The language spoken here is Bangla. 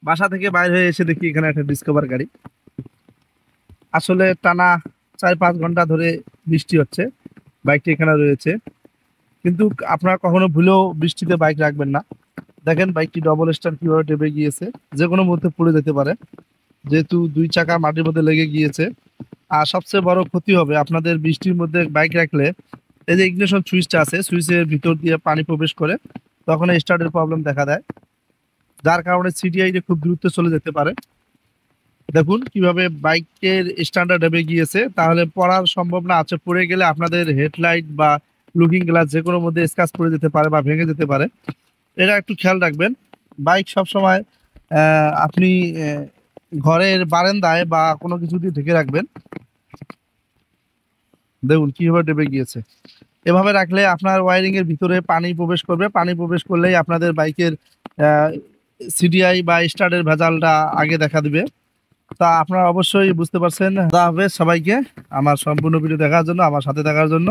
বাসা থেকে বাইরে হয়ে এসে দেখি এখানে একটা ডিসকভার গাড়ি। আসলে টানা 4-5 ঘন্টা ধরে বৃষ্টি হচ্ছে, বাইকটি এখানে রয়েছে। কিন্তু আপনারা কখনো ভুলেও বৃষ্টিতে বাইক রাখবেন না। দেখেন বাইকটি ডবল স্ট্যান্ড কিভাবে ডেবে গিয়েছে, যে কোনো মুহূর্তে পড়ে যেতে পারে, যেহেতু 2 চাকা মাটির মধ্যে লেগে গিয়েছে। আর সবচেয়ে বড় ক্ষতি হবে আপনাদের বৃষ্টির মধ্যে বাইক রাখলে, এই যে ইগনিশন সুইচটা আছে, সুইচের ভিতর দিয়ে পানি প্রবেশ করে, তখন স্টার্টের প্রবলেম দেখা দেয়, যার কারণে সিডিআই খুব দ্রুত চলে যেতে পারে। দেখুন কিভাবে বাইকের স্ট্যান্ডার্ড ডেবে গিয়েছে, তাহলে পড়ার সম্ভাবনা আছে। পড়ে গেলে আপনাদের হেডলাইট বা লুকিং গ্লাস যে কোনো মধ্যে স্ক্র্যাচ পড়ে যেতে পারে বা ভেঙে যেতে পারে। এটা একটু খেয়াল রাখবেন। বাইক সবসময় আপনি ঘরের বারান্দায় বা কোনো কিছু দিয়ে ঢেকে রাখবেন। দেখুন কিভাবে ডেবে গিয়েছে। এভাবে রাখলে আপনার ওয়ারিং এর ভিতরে পানি প্রবেশ করবে, পানি প্রবেশ করলেই আপনাদের বাইকের সিডিআই বা স্টার্টের ভেজালটা আগে দেখা দিবে। তা আপনারা অবশ্যই বুঝতে পারছেন। খোদা হাফেজ সবাইকে, আমার সম্পূর্ণ ভিডিও দেখার জন্য, আমার সাথে থাকার জন্য।